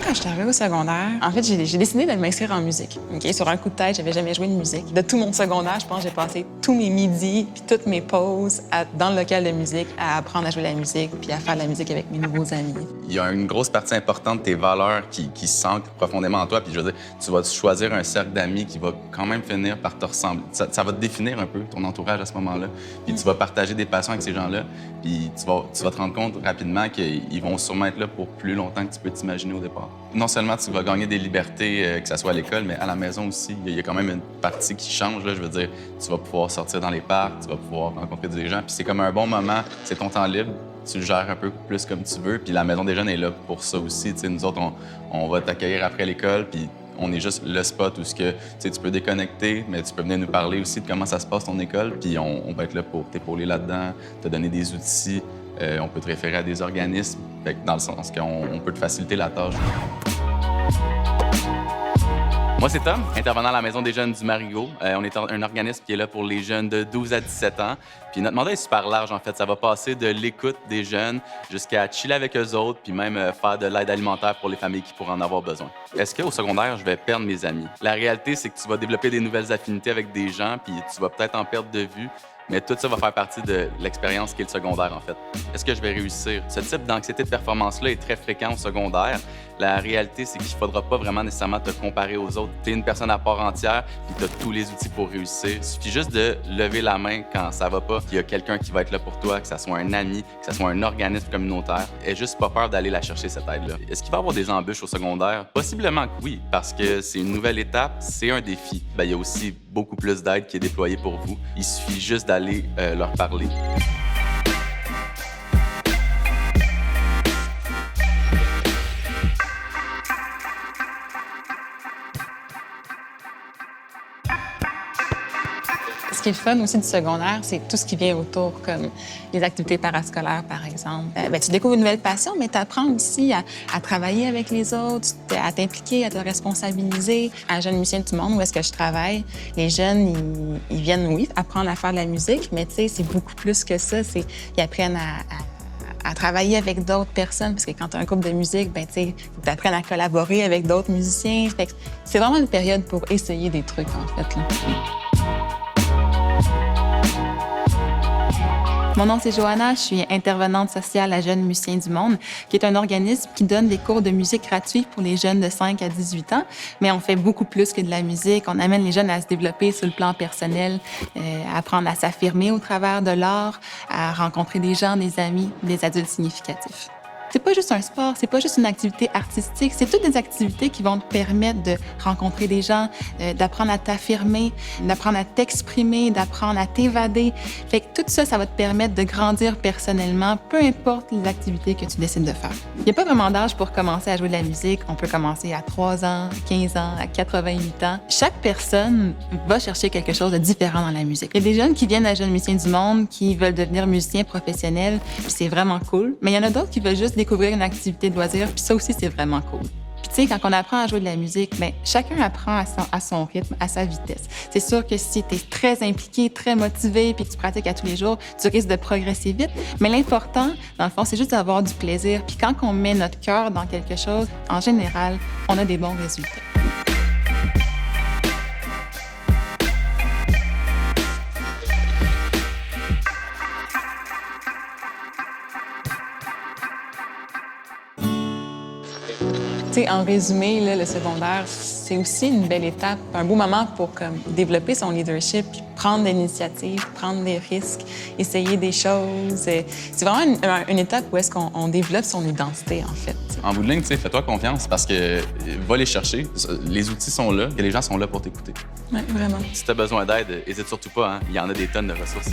quand je suis arrivée au secondaire, en fait, j'ai décidé de m'inscrire en musique. OK? Sur un coup de tête, j'avais jamais joué de musique. De tout mon secondaire, je pense que j'ai passé tous mes midis puis toutes mes pauses dans le local de musique à apprendre à jouer de la musique puis à faire de la musique avec mes nouveaux amis. Il y a une grosse partie importante de tes valeurs qui s'ancrent profondément en toi. Puis je veux dire, tu vas choisir un cercle d'amis qui va quand même finir par te ressembler. Ça va te définir un peu, ton entourage à ce moment-là. Puis tu vas partager des passions avec ces gens-là. Puis tu vas te rendre compte rapidement qu'ils vont sûrement être là pour plus longtemps que tu peux t'imaginer au départ. Non seulement tu vas gagner des libertés, que ce soit à l'école, mais à la maison aussi. Il y a quand même une partie qui change. Là. Je veux dire, tu vas pouvoir sortir dans les parcs, tu vas pouvoir rencontrer des gens. Puis c'est comme un bon moment, c'est ton temps libre. Tu le gères un peu plus comme tu veux. Puis la Maison des jeunes est là pour ça aussi. T'sais, nous autres, on va t'accueillir après l'école, puis on est juste le spot où tu peux déconnecter, mais tu peux venir nous parler aussi de comment ça se passe ton école, puis on va être là pour t'épauler là-dedans, te donner des outils. On peut te référer à des organismes, dans le sens qu'on peut te faciliter la tâche. Moi, c'est Tom, intervenant à la Maison des jeunes du Marigot. On est un organisme qui est là pour les jeunes de 12 à 17 ans. Puis notre mandat est super large, en fait. Ça va passer de l'écoute des jeunes jusqu'à chiller avec eux autres, puis même faire de l'aide alimentaire pour les familles qui pourraient en avoir besoin. Est-ce qu'au secondaire, je vais perdre mes amis? La réalité, c'est que tu vas développer des nouvelles affinités avec des gens, puis tu vas peut-être en perdre de vue. Mais tout ça va faire partie de l'expérience qui est le secondaire, en fait. Est-ce que je vais réussir? Ce type d'anxiété de performance-là est très fréquent au secondaire. La réalité, c'est qu'il ne faudra pas vraiment nécessairement te comparer aux autres. Tu es une personne à part entière, puis tu as tous les outils pour réussir. Il suffit juste de lever la main quand ça va pas, qu'il y a quelqu'un qui va être là pour toi, que ce soit un ami, que ce soit un organisme communautaire. Aie juste pas peur d'aller la chercher, cette aide-là. Est-ce qu'il va y avoir des embûches au secondaire? Possiblement que oui, parce que c'est une nouvelle étape, c'est un défi. Il y a aussi beaucoup plus d'aide qui est déployée pour vous. Il suffit juste d'aller leur parler. Ce qui est le fun aussi du secondaire, c'est tout ce qui vient autour, comme les activités parascolaires, par exemple. Tu découvres une nouvelle passion, mais tu apprends aussi à travailler avec les autres, à t'impliquer, à te responsabiliser. À Jeunes musiciens du monde, où est-ce que je travaille, les jeunes, ils viennent, oui, apprendre à faire de la musique, mais tu sais, c'est beaucoup plus que ça. Ils apprennent à travailler avec d'autres personnes, parce que quand tu as un groupe de musique, ben tu sais, faut que tu apprennes à collaborer avec d'autres musiciens. Fait que c'est vraiment une période pour essayer des trucs, en fait, là. Mon nom, c'est Johanna. Je suis intervenante sociale à Jeunes musiciens du monde, qui est un organisme qui donne des cours de musique gratuits pour les jeunes de 5 à 18 ans. Mais on fait beaucoup plus que de la musique. On amène les jeunes à se développer sur le plan personnel, à apprendre à s'affirmer au travers de l'art, à rencontrer des gens, des amis, des adultes significatifs. C'est pas juste un sport, c'est pas juste une activité artistique, c'est toutes des activités qui vont te permettre de rencontrer des gens, d'apprendre à t'affirmer, d'apprendre à t'exprimer, d'apprendre à t'évader. Fait que tout ça, ça va te permettre de grandir personnellement, peu importe les activités que tu décides de faire. Il n'y a pas vraiment d'âge pour commencer à jouer de la musique. On peut commencer à 3 ans, à 15 ans, à 88 ans. Chaque personne va chercher quelque chose de différent dans la musique. Il y a des jeunes qui viennent à Jeunes musiciens du monde, qui veulent devenir musiciens professionnels, puis c'est vraiment cool. Mais il y en a d'autres qui veulent juste découvrir une activité de loisir, puis ça aussi, c'est vraiment cool. Puis tu sais, quand on apprend à jouer de la musique, bien, chacun apprend à son rythme, à sa vitesse. C'est sûr que si tu es très impliqué, très motivé, puis que tu pratiques à tous les jours, tu risques de progresser vite. Mais l'important, dans le fond, c'est juste d'avoir du plaisir. Puis quand on met notre cœur dans quelque chose, en général, on a des bons résultats. En résumé, là, le secondaire, c'est aussi une belle étape, un beau moment pour développer son leadership, puis prendre des initiatives, prendre des risques, essayer des choses. C'est vraiment une étape où est-ce qu'on développe son identité, en fait. En bout de ligne, fais-toi confiance parce que va les chercher. Les outils sont là et les gens sont là pour t'écouter. Oui, vraiment. Si tu as besoin d'aide, n'hésite surtout pas. Hein? Il y en a des tonnes de ressources.